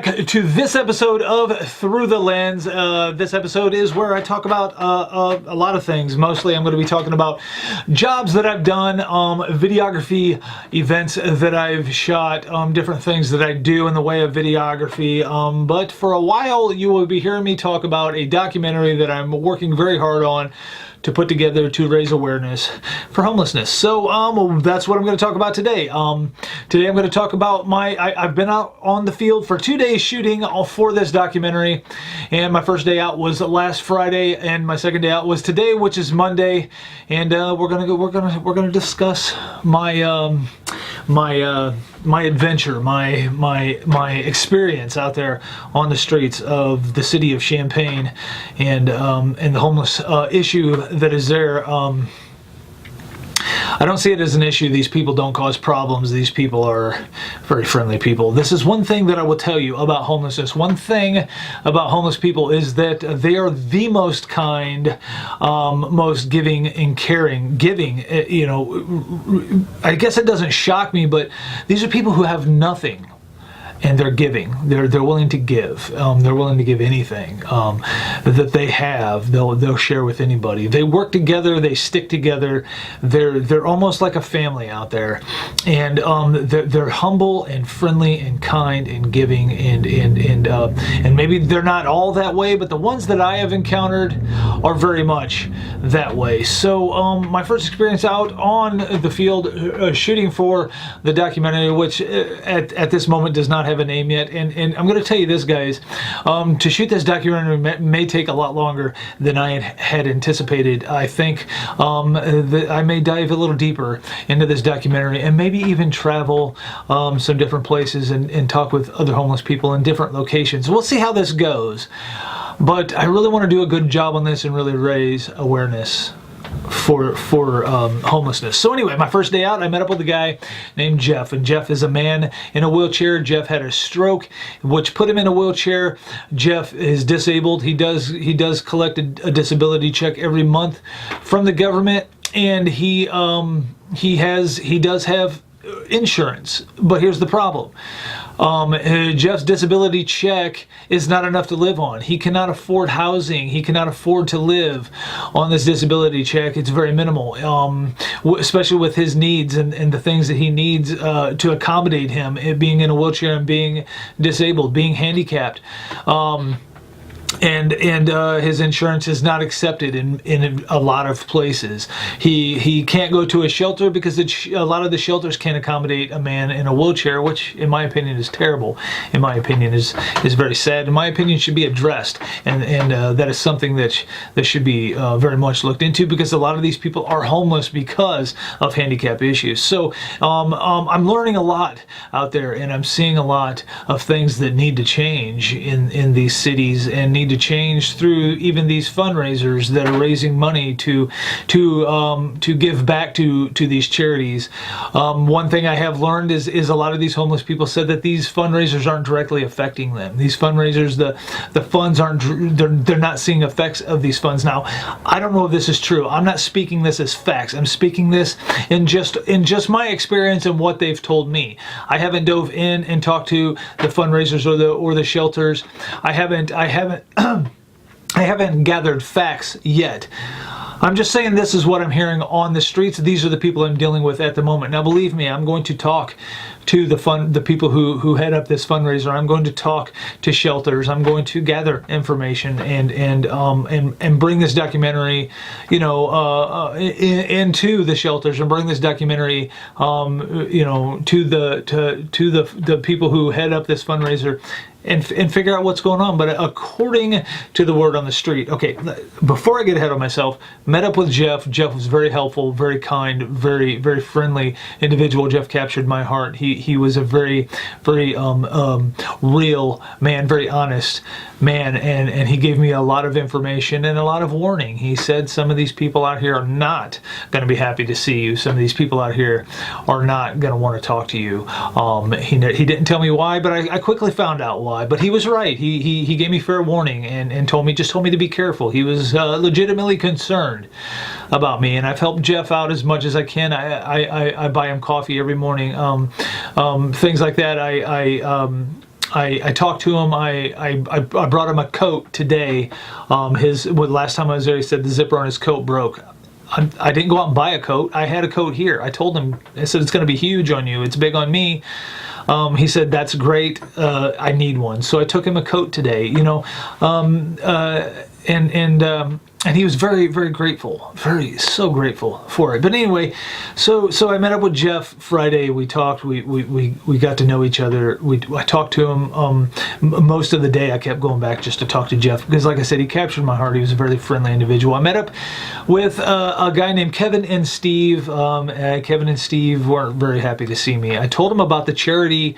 to this episode of Through the Lens. This episode is where I talk about a lot of things. Mostly I'm going to be talking about jobs that I've done, videography events that I've shot, different things that I do in the way of videography. But for a while you will be hearing me talk about a documentary that I'm working very hard on to put together to raise awareness for homelessness. So that's what I'm going to talk about today. Today I'm going to talk about I've been out on the field for 2 days shooting for this documentary, and my first day out was last Friday, and my second day out was today, which is Monday. And we're gonna discuss my adventure, my experience out there on the streets of the city of Champaign, and the homeless issue that is there. I don't see it as an issue. These people don't cause problems. These people are very friendly people. This is one thing that I will tell you about homelessness. One thing about homeless people is that they are the most kind, most giving and caring. You know, I guess it doesn't shock me, but these are people who have nothing. And they're giving. They're willing to give. They're willing to give anything that they have. They'll share with anybody. They work together. They stick together. They're almost like a family out there, and they're humble and friendly and kind and giving, and maybe they're not all that way, but the ones that I have encountered are very much that way. So my first experience out on the field shooting for the documentary, which at this moment does not have a name yet, and I'm going to tell you this, guys, to shoot this documentary may take a lot longer than I had anticipated. I think that I may dive a little deeper into this documentary and maybe even travel some different places and talk with other homeless people in different locations. We'll see how this goes, but I really want to do a good job on this and really raise awareness for homelessness. So anyway, my first day out, I met up with a guy named Jeff, and Jeff is a man in a wheelchair. Jeff had a stroke, which put him in a wheelchair. Jeff is disabled. He does collect a disability check every month from the government, and he does have insurance. But here's the problem. Jeff's disability check is not enough to live on. He cannot afford housing. He cannot afford to live on this disability check. It's very minimal, especially with his needs and the things that he needs to accommodate him, being in a wheelchair and being disabled, being handicapped. And his insurance is not accepted in a lot of places. He can't go to a shelter because a lot of the shelters can't accommodate a man in a wheelchair, which in my opinion is terrible. In my opinion is very sad. In my opinion should be addressed, and that is something that should be very much looked into, because a lot of these people are homeless because of handicap issues. So I'm learning a lot out there, and I'm seeing a lot of things that need to change in these cities, and need to change through even these fundraisers that are raising money to give back to these charities. One thing I have learned is a lot of these homeless people said that these fundraisers aren't directly affecting them. These fundraisers, the funds aren't, they're not seeing effects of these funds. Now, I don't know if this is true. I'm not speaking this as facts. I'm speaking this in just my experience and what they've told me. I haven't dove in and talked to the fundraisers or the shelters. I haven't I haven't gathered facts yet. I'm just saying this is what I'm hearing on the streets. These are the people I'm dealing with at the moment. Now, believe me, I'm going to talk to the people who head up this fundraiser. I'm going to talk to shelters. I'm going to gather information and bring this documentary, you know, into the shelters, and bring this documentary, you know, to the people who head up this fundraiser, and figure out what's going on. But according to the word on the street, okay, before I get ahead of myself, met up with Jeff. Jeff was very helpful, very kind, very friendly individual. Jeff captured my heart. He was a very real man, very honest man, and he gave me a lot of information and a lot of warning. He said some of these people out here are not going to be happy to see you. Some of these people out here are not going to want to talk to you. He didn't tell me why, but I quickly found out why. But he was right. He gave me fair warning and told me to be careful. He was legitimately concerned about me, and I've helped Jeff out as much as I can. I buy him coffee every morning, things like that. I talked to him. I brought him a coat today. Last time I was there, he said the zipper on his coat broke. I didn't go out and buy a coat. I had a coat here. I told him, I said, it's going to be huge on you. It's big on me. He said, that's great. I need one. So I took him a coat today, you know, and he was very, very grateful, so grateful for it. But anyway, so I met up with Jeff Friday. We talked. We got to know each other. I talked to him most of the day. I kept going back just to talk to Jeff because, like I said, he captured my heart. He was a very friendly individual. I met up with a guy named Kevin and Steve. Kevin and Steve weren't very happy to see me. I told him about the charity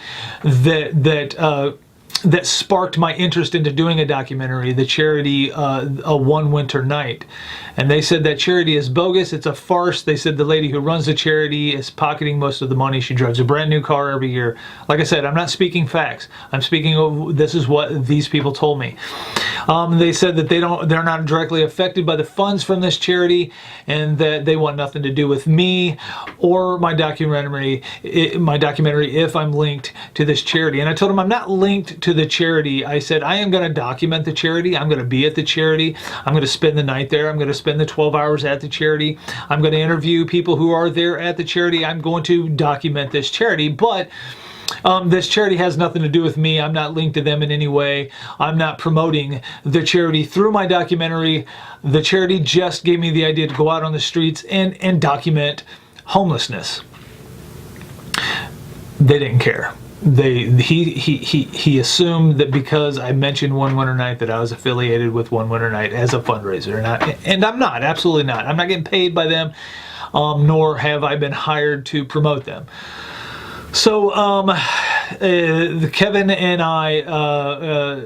that sparked my interest into doing a documentary, the charity A One Winter Night. And they said that charity is bogus, it's a farce. They said the lady who runs the charity is pocketing most of the money. She drives a brand new car every year. Like I said, I'm not speaking facts. I'm speaking, this is what these people told me. They said that they're not directly affected by the funds from this charity, and that they want nothing to do with me or my documentary if I'm linked to this charity. And I told them I'm not linked to the charity. I said I am going to document the charity. I'm going to be at the charity. I'm going to spend the night there. I'm going to spend the 12 hours at the charity. I'm going to interview people who are there at the charity. I'm going to document this charity, but this charity has nothing to do with me. I'm not linked to them in any way. I'm not promoting the charity through my documentary. The charity just gave me the idea to go out on the streets and document homelessness. They didn't care. He assumed that because I mentioned One Winter Night that I was affiliated with One Winter Night as a fundraiser, and I'm not. Absolutely not. I'm not getting paid by them, nor have I been hired to promote them. So Kevin and I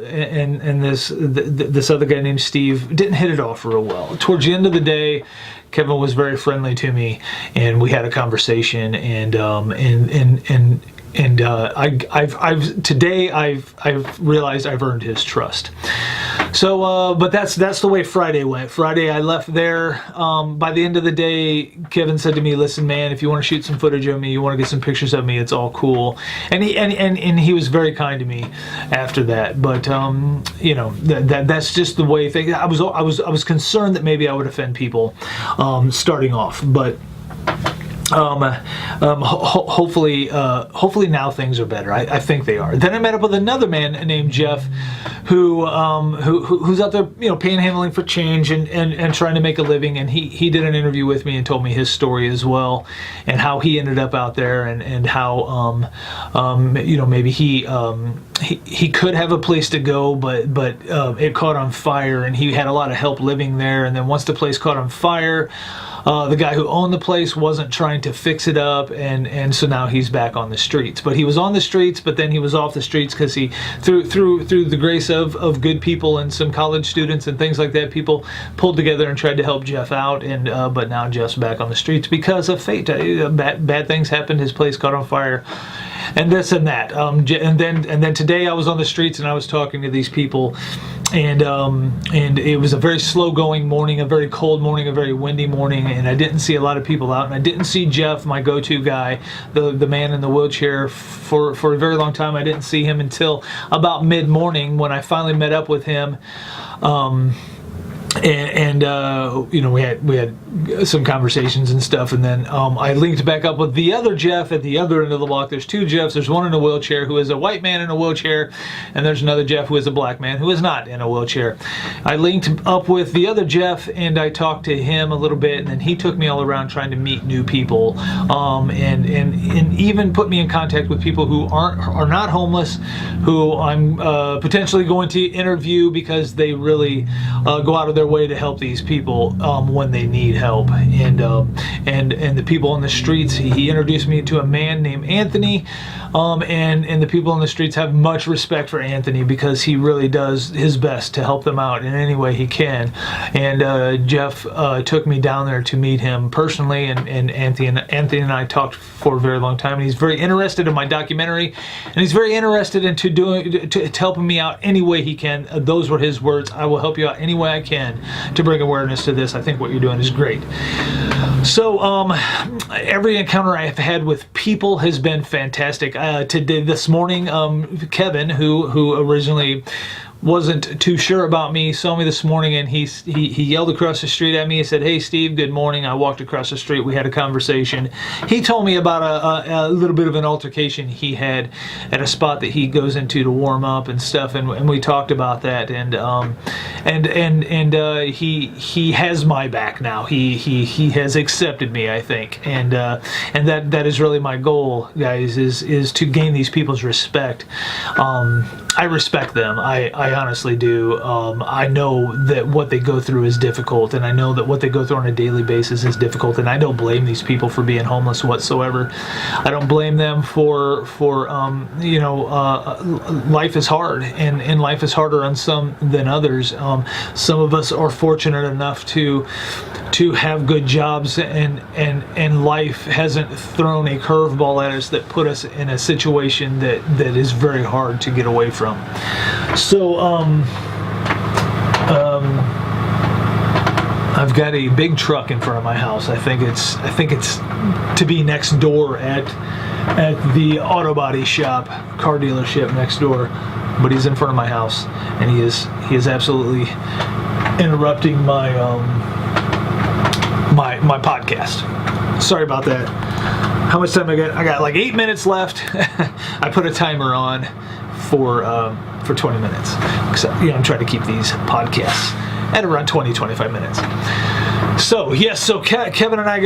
and this other guy named Steve didn't hit it off real well. Towards the end of the day, Kevin was very friendly to me, and we had a conversation. I've realized I've earned his trust. So, but that's the way Friday went. Friday I left there. By the end of the day, Kevin said to me, "Listen, man, if you want to shoot some footage of me, you want to get some pictures of me, it's all cool." And he was very kind to me after that. But you know, that's just the way things. I was concerned that maybe I would offend people starting off, but. Hopefully now things are better. I think they are. Then I met up with another man named Jeff, who's out there, you know, panhandling for change and trying to make a living. And he did an interview with me and told me his story as well, and how he ended up out there, and how you know, maybe he could have a place to go, but it caught on fire, and he had a lot of help living there. And then once the place caught on fire, the guy who owned the place wasn't trying to fix it up, and so now he's back on the streets. But he was on the streets, but then he was off the streets because he, through the grace of good people and some college students and things like that, people pulled together and tried to help Jeff out. And but now Jeff's back on the streets because of fate. Bad things happened. His place caught on fire, and this and that. And then today I was on the streets and I was talking to these people. And it was a very slow-going morning, a very cold morning, a very windy morning, and I didn't see a lot of people out. And I didn't see Jeff, my go-to guy, the man in the wheelchair, for a very long time. I didn't see him until about mid-morning when I finally met up with him. You know, we had some conversations and stuff, and then I linked back up with the other Jeff at the other end of the block. There's two Jeffs. There's one in a wheelchair who is a white man in a wheelchair, and there's another Jeff who is a black man who is not in a wheelchair. I linked up with the other Jeff, and I talked to him a little bit, and then he took me all around trying to meet new people, and even put me in contact with people who are not homeless, who I'm potentially going to interview because they really go out of their way to help these people when they need help. And the people on the streets, he introduced me to a man named Anthony, and the people on the streets have much respect for Anthony because he really does his best to help them out in any way he can. And Jeff took me down there to meet him personally, and Anthony and I talked for a very long time, and he's very interested in my documentary, and he's very interested into helping me out any way he can. Those were his words. "I will help you out any way I can to bring awareness to this. I think what you're doing is great." So every encounter I have had with people has been fantastic. today, this morning, Kevin, who originally wasn't too sure about me, saw me this morning, and he yelled across the street at me. He said, "Hey Steve, good morning." I walked across the street. We had a conversation. He told me about a little bit of an altercation he had at a spot that he goes into to warm up and stuff, and we talked about that. And he has my back now. He has accepted me, I think, and that is really my goal, guys, is to gain these people's respect. I respect them. I honestly do. I know that what they go through is difficult, and I know that what they go through on a daily basis is difficult, and I don't blame these people for being homeless whatsoever. I don't blame them for life is hard, and life is harder on some than others. Some of us are fortunate enough to have good jobs, and life hasn't thrown a curveball at us that put us in a situation that is very hard to get away from. So I've got a big truck in front of my house. I think it's to be next door at the auto body shop, car dealership next door, but he's in front of my house, and he is absolutely interrupting my my podcast. Sorry about that. How much time I got? I got like 8 minutes left. I put a timer on for 20 minutes. I'm trying to keep these podcasts at around 20-25 minutes. So yes, Kevin and I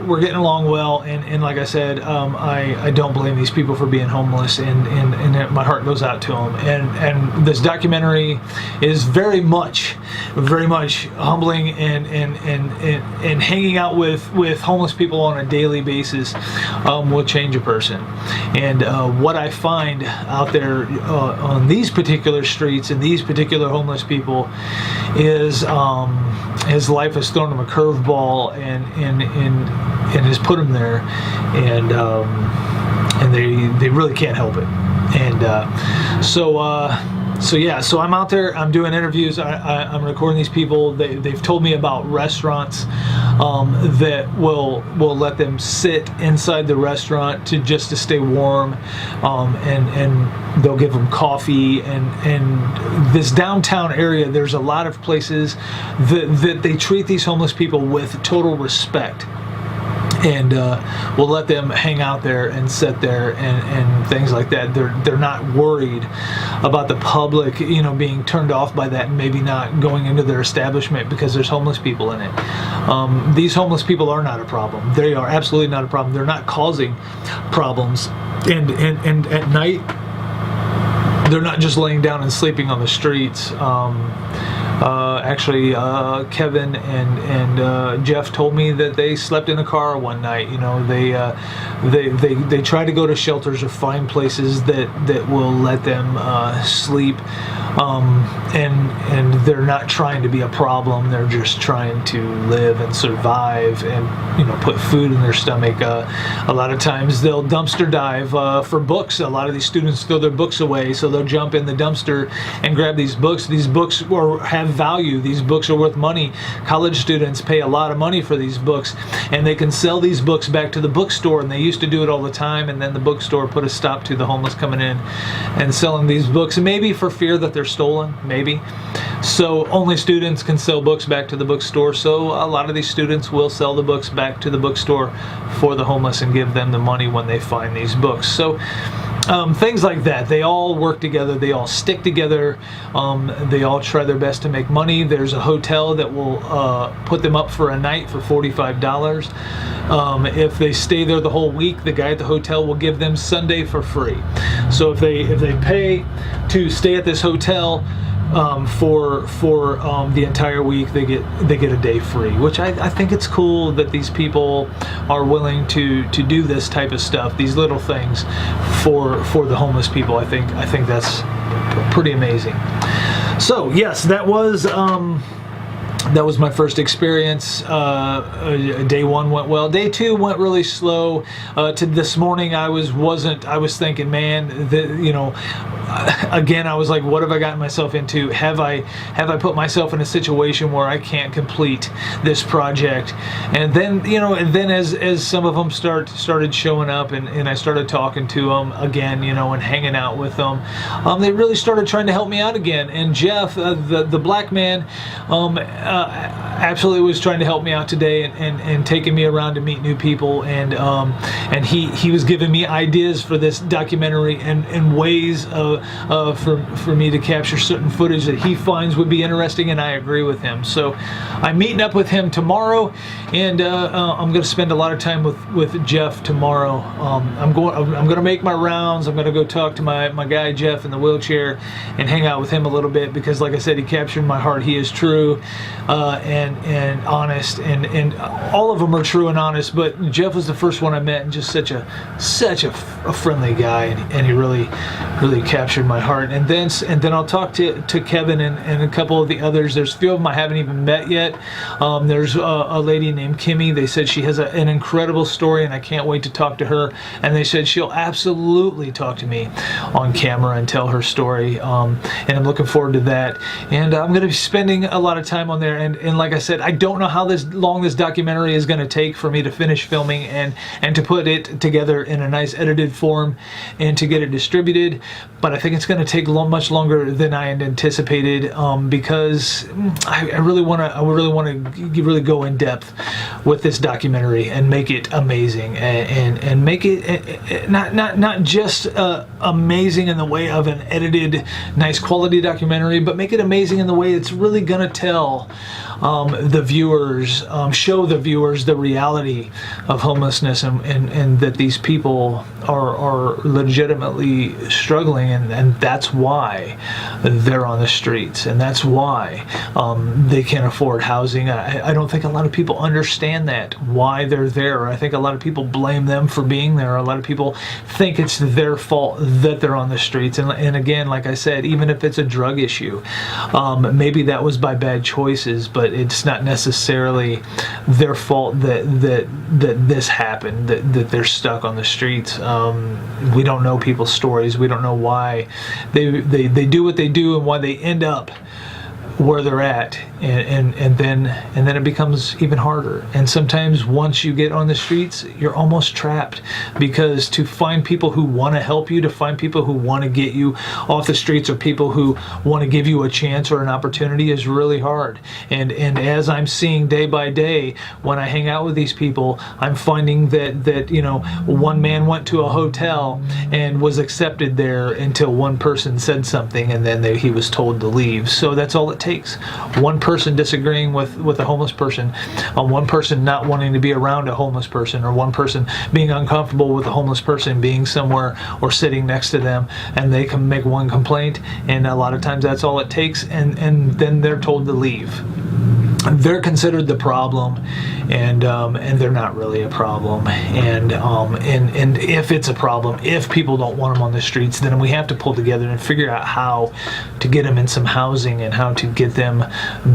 we're getting along well, and like I said, I don't blame these people for being homeless, and my heart goes out to them. And this documentary is very much humbling, and hanging out with homeless people on a daily basis will change a person. And what I find out there on these particular streets and these particular homeless people is his life has thrown him a curveball and has put him there, and they really can't help it. And so I'm out there. I'm doing interviews. I'm recording these people. They've told me about restaurants that will let them sit inside the restaurant to stay warm, and they'll give them coffee. And this downtown area, there's a lot of places that they treat these homeless people with total respect. And we'll let them hang out there and sit there and things like that. They're not worried about the public, being turned off by that and maybe not going into their establishment because there's homeless people in it. These homeless people are not a problem. They are absolutely not a problem. They're not causing problems. And at night, they're not just laying down and sleeping on the streets. Actually, Kevin and Jeff told me that they slept in a car one night. They try to go to shelters or find places that will let them sleep, and they're not trying to be a problem. They're just trying to live and survive, and put food in their stomach. A lot of times they'll dumpster dive for books. A lot of these students throw their books away, so they'll jump in the dumpster and grab these books. These books have value. These books are worth money. College students pay a lot of money for these books, and they can sell these books back to the bookstore, and they used to do it all the time, and then the bookstore put a stop to the homeless coming in and selling these books, maybe for fear that they're stolen, maybe. So only students can sell books back to the bookstore, so a lot of these students will sell the books back to the bookstore for the homeless and give them the money when they find these books. So things like that. They all work together. They all stick together. They all try their best to make money. There's a hotel that will put them up for a night for $45. If they stay there the whole week, the guy at the hotel will give them Sunday for free. So if they pay to stay at this hotel for the entire week, they get a day free, which I think it's cool that these people are willing to do this type of stuff, these little things for the homeless people. I think that's pretty amazing. So yes, that was my first experience. Day one went well. Day two went really slow. To this morning, I was thinking, man, again, I was like, what have I gotten myself into? Have I put myself in a situation where I can't complete this project? And then, you know, and then as some of them started showing up, and I started talking to them again, you know, and hanging out with them, they really started trying to help me out again. And Jeff, the black man, absolutely was trying to help me out today, and taking me around to meet new people, and he was giving me ideas for this documentary, and ways for me to capture certain footage that he finds would be interesting, and I agree with him. So I'm meeting up with him tomorrow, and I'm going to spend a lot of time with Jeff tomorrow. I'm going to make my rounds. I'm going to go talk to my guy Jeff in the wheelchair and hang out with him a little bit, because like I said, he captured my heart. He is true and honest, and all of them are true and honest, but Jeff was the first one I met, and just such a friendly guy, and he really captured my heart. And then I'll talk to Kevin and a couple of the others. There's a few of them I haven't even met yet. There's a lady named Kimmy. They said she has an incredible story, and I can't wait to talk to her. And they said she'll absolutely talk to me on camera and tell her story. And I'm looking forward to that. And I'm going to be spending a lot of time on there. And like I said, I don't know how long this documentary is going to take for me to finish filming and to put it together in a nice edited form and to get it distributed. But I think it's going to take much longer than I had anticipated, because I really want to go in depth with this documentary and make it amazing, and make it not just amazing in the way of an edited, nice quality documentary, but make it amazing in the way it's really going to tell the viewers, show the viewers the reality of homelessness, and that these people are legitimately struggling, and that's why they're on the streets, and that's why they can't afford housing. I don't think a lot of people understand that, why they're there. I think a lot of people blame them for being there. A lot of people think it's their fault that they're on the streets, and again, like I said, even if it's a drug issue, maybe that was by bad choices, but it's not necessarily their fault that this happened, that they're stuck on the streets. We don't know people's stories. We don't know why they do what they do, and why they end up where they're at, and then it becomes even harder. And sometimes once you get on the streets, you're almost trapped, because to find people who want to help you, to find people who want to get you off the streets, or people who want to give you a chance or an opportunity, is really hard. And as I'm seeing day by day, when I hang out with these people, I'm finding that you know, one man went to a hotel and was accepted there until one person said something, and then he was told to leave. So that's all it takes. One person disagreeing with a homeless person, one person not wanting to be around a homeless person, or one person being uncomfortable with a homeless person being somewhere or sitting next to them, and they can make one complaint, and a lot of times that's all it takes, and then they're told to leave. They're considered the problem, and they're not really a problem. And if it's a problem, if people don't want them on the streets, then we have to pull together and figure out how to get them in some housing, and how to get them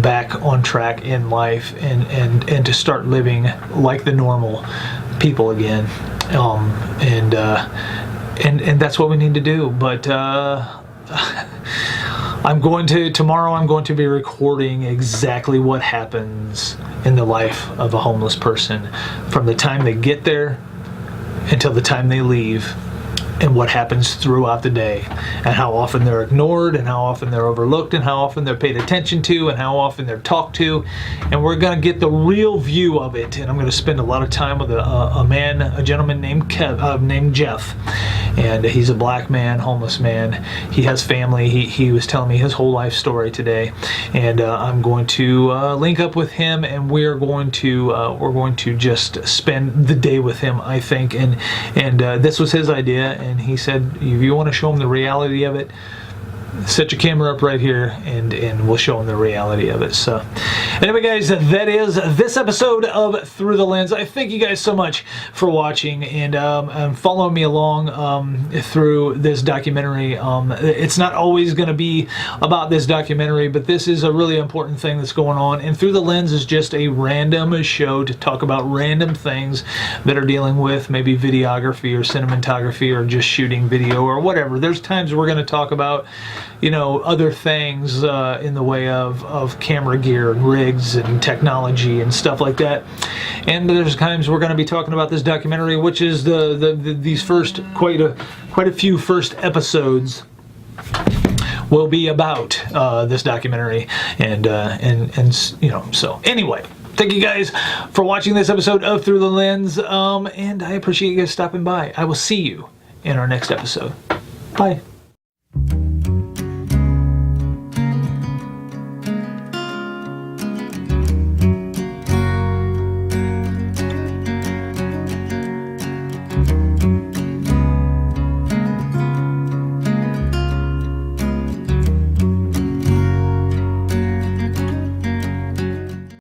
back on track in life, and to start living like the normal people again. And that's what we need to do. But tomorrow I'm going to be recording exactly what happens in the life of a homeless person, from the time they get there until the time they leave, and what happens throughout the day, and how often they're ignored, and how often they're overlooked, and how often they're paid attention to, and how often they're talked to. And we're going to get the real view of it. And I'm going to spend a lot of time with a gentleman named Jeff, and he's a black man, homeless man. He has family. He was telling me his whole life story today, and I'm going to link up with him, and we're going to just spend the day with him, I think. And this was his idea. And he said, if you want to show him the reality of it, set your camera up right here, and we'll show them the reality of it. So anyway, guys, that is this episode of Through the Lens. I thank you guys so much for watching and following me along through this documentary. It's not always going to be about this documentary, but this is a really important thing that's going on, and Through the Lens is just a random show to talk about random things that are dealing with maybe videography or cinematography or just shooting video or whatever. There's times we're going to talk about, you know, other things in the way of camera gear and rigs and technology and stuff like that. And there's times we're going to be talking about this documentary, which is these first quite a few first episodes will be about this documentary, and you know. So anyway, thank you guys for watching this episode of Through the Lens, and I appreciate you guys stopping by. I will see you in our next episode. Bye.